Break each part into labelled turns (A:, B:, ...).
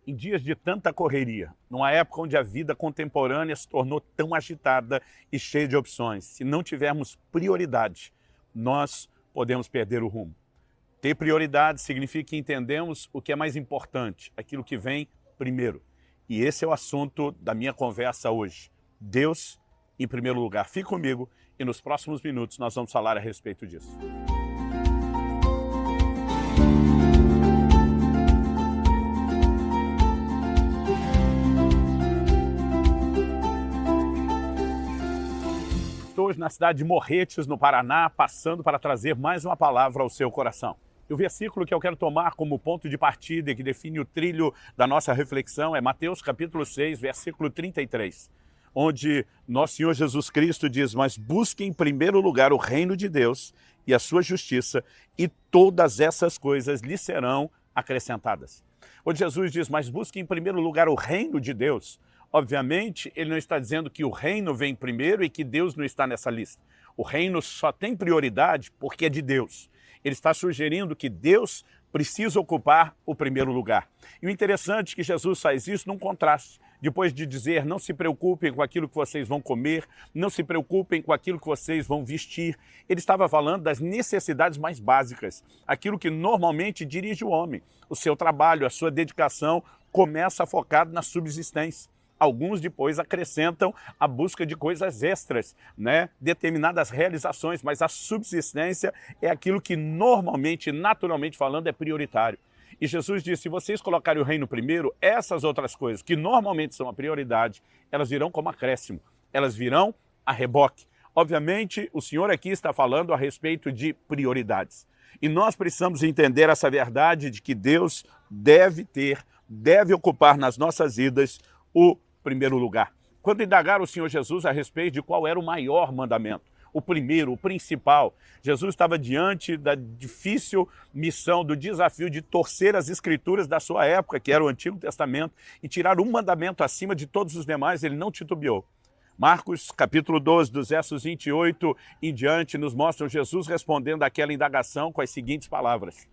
A: Em dias de tanta correria, numa época onde a vida contemporânea se tornou tão agitada e cheia de opções, se não tivermos prioridade, nós podemos perder o rumo. Ter prioridade significa que entendemos o que é mais importante, aquilo que vem primeiro. E esse é o assunto da minha conversa hoje. Deus em primeiro lugar. Fique comigo e nos próximos minutos nós vamos falar a respeito disso. Hoje na cidade de Morretes, no Paraná, passando para trazer mais uma palavra ao seu coração. E o versículo que eu quero tomar como ponto de partida e que define o trilho da nossa reflexão é Mateus capítulo 6, versículo 33, onde nosso Senhor Jesus Cristo diz: mas busque em primeiro lugar o reino de Deus e a sua justiça, e todas essas coisas lhe serão acrescentadas. Onde Jesus diz: mas busque em primeiro lugar o reino de Deus, obviamente, ele não está dizendo que o reino vem primeiro e que Deus não está nessa lista. O reino só tem prioridade porque é de Deus. Ele está sugerindo que Deus precisa ocupar o primeiro lugar. E o interessante é que Jesus faz isso num contraste. Depois de dizer: não se preocupem com aquilo que vocês vão comer, não se preocupem com aquilo que vocês vão vestir. Ele estava falando das necessidades mais básicas, aquilo que normalmente dirige o homem. O seu trabalho, a sua dedicação começa focado na subsistência. Alguns depois acrescentam a busca de coisas extras, determinadas realizações, mas a subsistência é aquilo que normalmente, naturalmente falando, é prioritário. E Jesus disse: se vocês colocarem o reino primeiro, essas outras coisas, que normalmente são a prioridade, elas virão como acréscimo, elas virão a reboque. Obviamente, o Senhor aqui está falando a respeito de prioridades. E nós precisamos entender essa verdade de que Deus deve ocupar nas nossas vidas o primeiro lugar. Quando indagaram o Senhor Jesus a respeito de qual era o maior mandamento, o primeiro, o principal, Jesus estava diante da difícil missão, do desafio de torcer as escrituras da sua época, que era o Antigo Testamento, e tirar um mandamento acima de todos os demais. Ele não titubeou. Marcos, capítulo 12, dos versos 28 em diante, nos mostra Jesus respondendo àquela indagação com as seguintes palavras: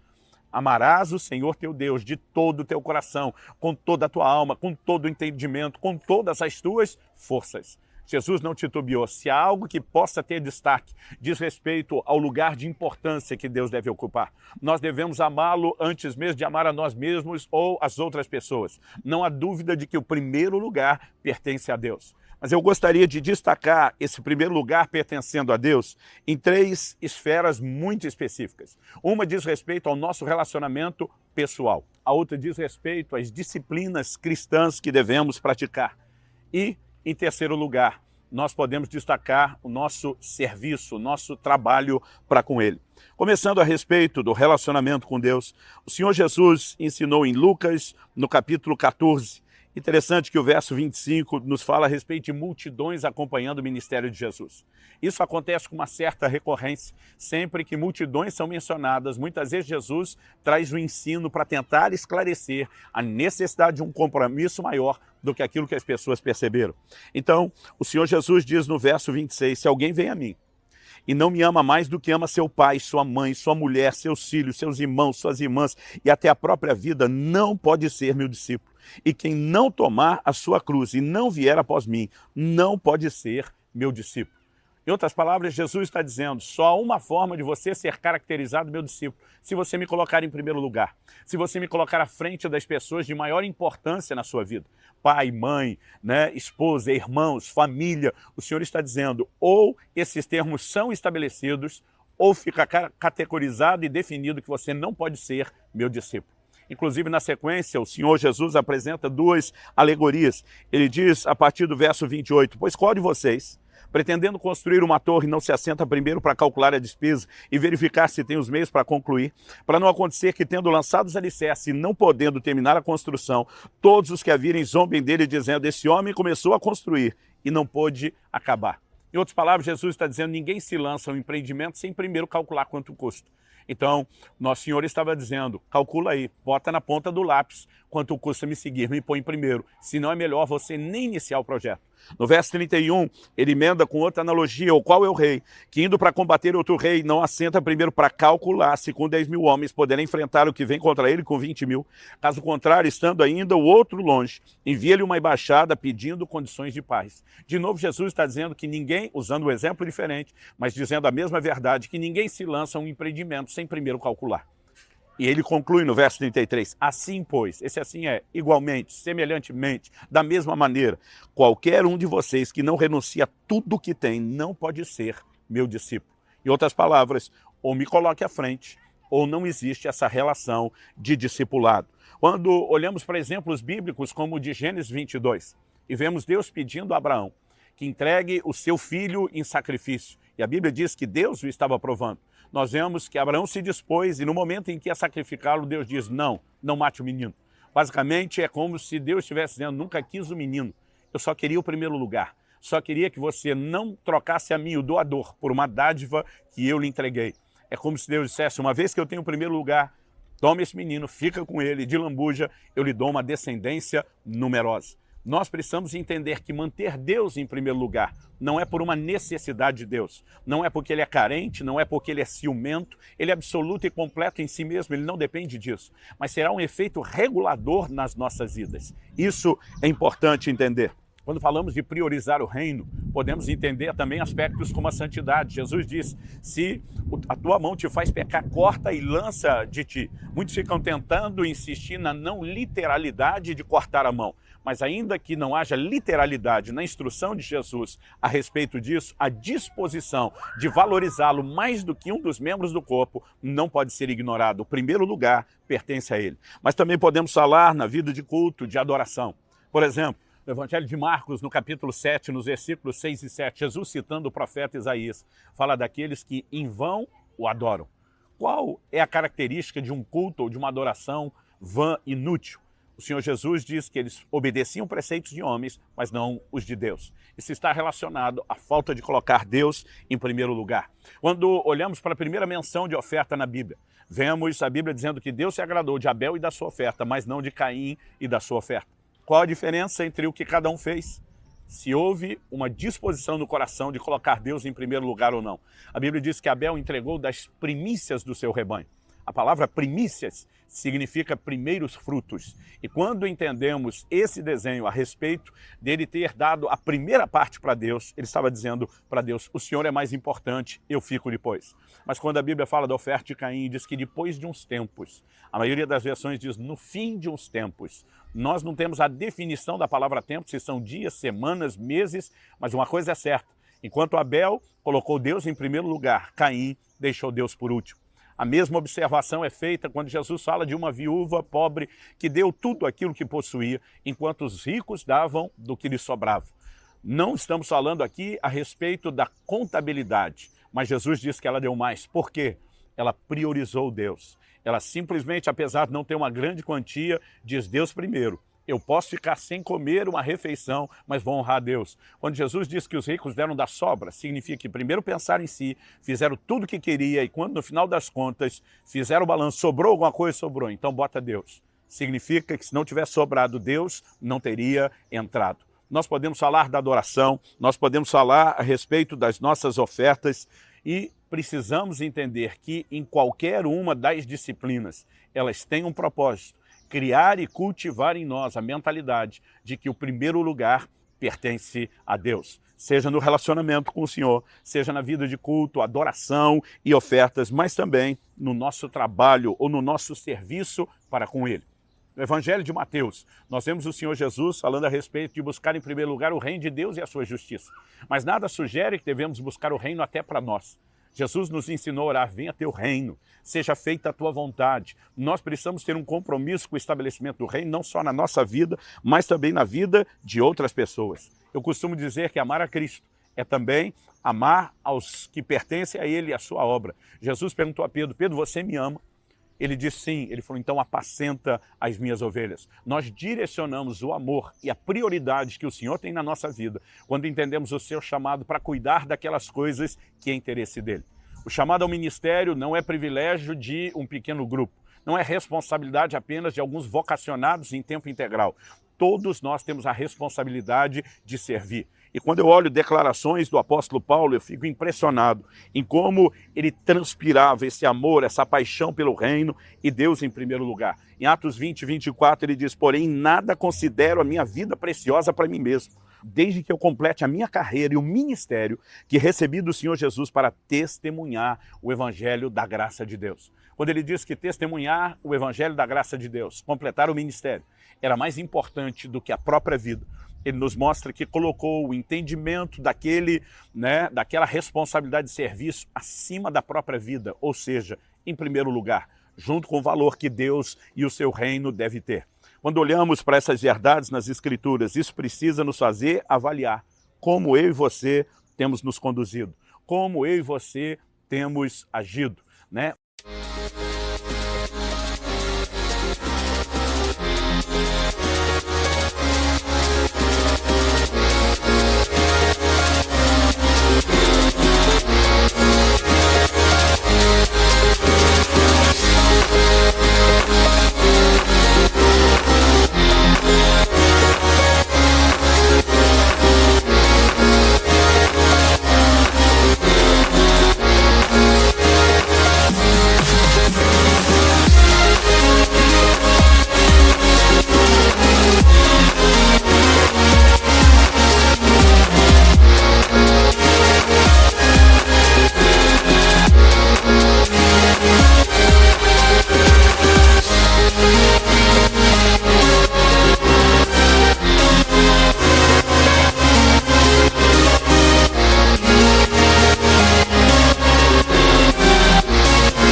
A: amarás o Senhor teu Deus de todo o teu coração, com toda a tua alma, com todo o entendimento, com todas as tuas forças. Jesus não titubeou. Se há algo que possa ter destaque, diz respeito ao lugar de importância que Deus deve ocupar. Nós devemos amá-lo antes mesmo de amar a nós mesmos ou as outras pessoas. Não há dúvida de que o primeiro lugar pertence a Deus. Mas eu gostaria de destacar esse primeiro lugar pertencendo a Deus em três esferas muito específicas. Uma diz respeito ao nosso relacionamento pessoal. A outra diz respeito às disciplinas cristãs que devemos praticar. E, em terceiro lugar, nós podemos destacar o nosso serviço, o nosso trabalho para com Ele. Começando a respeito do relacionamento com Deus, o Senhor Jesus ensinou em Lucas, no capítulo 14, interessante que o verso 25 nos fala a respeito de multidões acompanhando o ministério de Jesus. Isso acontece com uma certa recorrência. Sempre que multidões são mencionadas, muitas vezes Jesus traz o ensino para tentar esclarecer a necessidade de um compromisso maior do que aquilo que as pessoas perceberam. Então, o Senhor Jesus diz no verso 26, se alguém vem a mim e não me ama mais do que ama seu pai, sua mãe, sua mulher, seus filhos, seus irmãos, suas irmãs e até a própria vida, não pode ser meu discípulo. E quem não tomar a sua cruz e não vier após mim, não pode ser meu discípulo. Em outras palavras, Jesus está dizendo: só há uma forma de você ser caracterizado meu discípulo, se você me colocar em primeiro lugar, se você me colocar à frente das pessoas de maior importância na sua vida. Pai, mãe, esposa, irmãos, família. O Senhor está dizendo, ou esses termos são estabelecidos, ou fica categorizado e definido que você não pode ser meu discípulo. Inclusive, na sequência, o Senhor Jesus apresenta duas alegorias. Ele diz, a partir do verso 28, pois qual de vocês, pretendendo construir uma torre, não se assenta primeiro para calcular a despesa e verificar se tem os meios para concluir, para não acontecer que, tendo lançado os alicerces e não podendo terminar a construção, todos os que a virem zombem dele, dizendo: esse homem começou a construir e não pôde acabar. Em outras palavras, Jesus está dizendo: ninguém se lança ao empreendimento sem primeiro calcular quanto custa. Então, nosso Senhor estava dizendo, calcula aí, bota na ponta do lápis quanto custa me seguir, me põe primeiro, senão é melhor você nem iniciar o projeto. No verso 31, ele emenda com outra analogia, o qual é o rei, que indo para combater outro rei, não assenta primeiro para calcular se com 10 mil homens poderá enfrentar o que vem contra ele com 20 mil. Caso contrário, estando ainda o outro longe, envia-lhe uma embaixada pedindo condições de paz. De novo, Jesus está dizendo que ninguém, usando um exemplo diferente, mas dizendo a mesma verdade, que ninguém se lança a um empreendimento sem primeiro calcular. E ele conclui no verso 33, assim pois, esse assim é, igualmente, semelhantemente, da mesma maneira, qualquer um de vocês que não renuncia a tudo que tem, não pode ser meu discípulo. Em outras palavras, ou me coloque à frente, ou não existe essa relação de discipulado. Quando olhamos para exemplos bíblicos como o de Gênesis 22, e vemos Deus pedindo a Abraão que entregue o seu filho em sacrifício, e a Bíblia diz que Deus o estava provando. Nós vemos que Abraão se dispôs e no momento em que ia sacrificá-lo, Deus diz, não mate o menino. Basicamente é como se Deus estivesse dizendo, nunca quis o menino, eu só queria o primeiro lugar. Só queria que você não trocasse a mim, o doador, por uma dádiva que eu lhe entreguei. É como se Deus dissesse, uma vez que eu tenho o primeiro lugar, toma esse menino, fica com ele, de lambuja, eu lhe dou uma descendência numerosa. Nós precisamos entender que manter Deus em primeiro lugar não é por uma necessidade de Deus, não é porque ele é carente, não é porque ele é ciumento, ele é absoluto e completo em si mesmo, ele não depende disso, mas será um efeito regulador nas nossas vidas. Isso é importante entender. Quando falamos de priorizar o reino, podemos entender também aspectos como a santidade. Jesus diz, se a tua mão te faz pecar, corta e lança de ti. Muitos ficam tentando insistir na não literalidade de cortar a mão. Mas ainda que não haja literalidade na instrução de Jesus a respeito disso, a disposição de valorizá-lo mais do que um dos membros do corpo não pode ser ignorado. O primeiro lugar pertence a ele. Mas também podemos falar na vida de culto, de adoração. Por exemplo, no Evangelho de Marcos, no capítulo 7, nos versículos 6 e 7, Jesus citando o profeta Isaías, fala daqueles que em vão o adoram. Qual é a característica de um culto ou de uma adoração vã, inútil? O Senhor Jesus diz que eles obedeciam preceitos de homens, mas não os de Deus. Isso está relacionado à falta de colocar Deus em primeiro lugar. Quando olhamos para a primeira menção de oferta na Bíblia, vemos a Bíblia dizendo que Deus se agradou de Abel e da sua oferta, mas não de Caim e da sua oferta. Qual a diferença entre o que cada um fez? Se houve uma disposição no coração de colocar Deus em primeiro lugar ou não. A Bíblia diz que Abel entregou das primícias do seu rebanho. A palavra primícias significa primeiros frutos. E quando entendemos esse desenho a respeito dele ter dado a primeira parte para Deus, ele estava dizendo para Deus, o Senhor é mais importante, eu fico depois. Mas quando a Bíblia fala da oferta de Caim, diz que depois de uns tempos, a maioria das versões diz no fim de uns tempos. Nós não temos a definição da palavra tempo, se são dias, semanas, meses, mas uma coisa é certa. Enquanto Abel colocou Deus em primeiro lugar, Caim deixou Deus por último. A mesma observação é feita quando Jesus fala de uma viúva pobre que deu tudo aquilo que possuía, enquanto os ricos davam do que lhes sobrava. Não estamos falando aqui a respeito da contabilidade, mas Jesus diz que ela deu mais. Por quê? Ela priorizou Deus. Ela simplesmente, apesar de não ter uma grande quantia, diz Deus primeiro. Eu posso ficar sem comer uma refeição, mas vou honrar a Deus. Quando Jesus diz que os ricos deram da sobra, significa que primeiro pensaram em si, fizeram tudo o que queria e quando no final das contas fizeram o balanço, sobrou alguma coisa, sobrou, então bota Deus. Significa que se não tivesse sobrado Deus, não teria entrado. Nós podemos falar da adoração, nós podemos falar a respeito das nossas ofertas e precisamos entender que em qualquer uma das disciplinas, elas têm um propósito. Criar e cultivar em nós a mentalidade de que o primeiro lugar pertence a Deus. Seja no relacionamento com o Senhor, seja na vida de culto, adoração e ofertas, mas também no nosso trabalho ou no nosso serviço para com Ele. No Evangelho de Mateus, nós vemos o Senhor Jesus falando a respeito de buscar em primeiro lugar o reino de Deus e a sua justiça. Mas nada sugere que devemos buscar o reino até para nós. Jesus nos ensinou a orar, venha teu reino, seja feita a tua vontade. Nós precisamos ter um compromisso com o estabelecimento do reino, não só na nossa vida, mas também na vida de outras pessoas. Eu costumo dizer que amar a Cristo é também amar aos que pertencem a Ele e a sua obra. Jesus perguntou a Pedro, Pedro, você me ama? Ele disse sim, ele falou, então apacenta as minhas ovelhas. Nós direcionamos o amor e a prioridade que o Senhor tem na nossa vida quando entendemos o seu chamado para cuidar daquelas coisas que é interesse dele. O chamado ao ministério não é privilégio de um pequeno grupo. não é responsabilidade apenas de alguns vocacionados em tempo integral. Todos nós temos a responsabilidade de servir. E quando eu olho declarações do apóstolo Paulo, eu fico impressionado em como ele transpirava esse amor, essa paixão pelo reino e Deus em primeiro lugar. Em Atos 20, 24, ele diz: porém, nada considero a minha vida preciosa para mim mesmo, desde que eu complete a minha carreira e o ministério que recebi do Senhor Jesus para testemunhar o evangelho da graça de Deus. Quando ele diz que testemunhar o evangelho da graça de Deus, completar o ministério, era mais importante do que a própria vida, ele nos mostra que colocou o entendimento daquela responsabilidade de serviço acima da própria vida, ou seja, em primeiro lugar, junto com o valor que Deus e o seu reino deve ter. Quando olhamos para essas verdades nas Escrituras, isso precisa nos fazer avaliar como eu e você temos nos conduzido, como eu e você temos agido, né?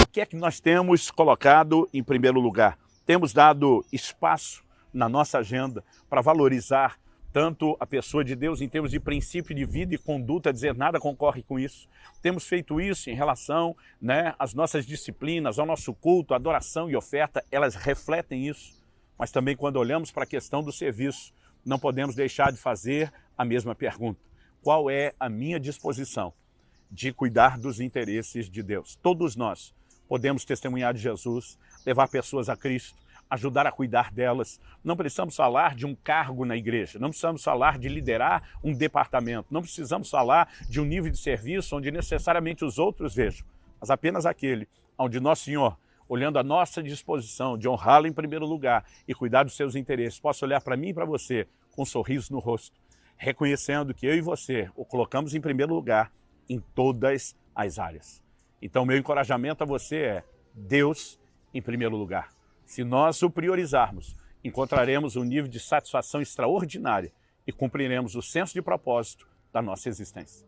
A: O que é que nós temos colocado em primeiro lugar? Temos dado espaço na nossa agenda para valorizar tanto a pessoa de Deus em termos de princípio de vida e conduta, dizer nada concorre com isso. Temos feito isso em relação às nossas disciplinas, ao nosso culto, adoração e oferta, elas refletem isso. Mas também quando olhamos para a questão do serviço, não podemos deixar de fazer a mesma pergunta. Qual é a minha disposição de cuidar dos interesses de Deus? Todos nós podemos testemunhar de Jesus, levar pessoas a Cristo, ajudar a cuidar delas. Não precisamos falar de um cargo na igreja, não precisamos falar de liderar um departamento, não precisamos falar de um nível de serviço onde necessariamente os outros vejam, mas apenas aquele onde nosso Senhor, olhando a nossa disposição de honrá-lo em primeiro lugar e cuidar dos seus interesses, possa olhar para mim e para você com um sorriso no rosto, reconhecendo que eu e você o colocamos em primeiro lugar em todas as áreas. Então, meu encorajamento a você é Deus em primeiro lugar. Se nós o priorizarmos, encontraremos um nível de satisfação extraordinária e cumpriremos o senso de propósito da nossa existência.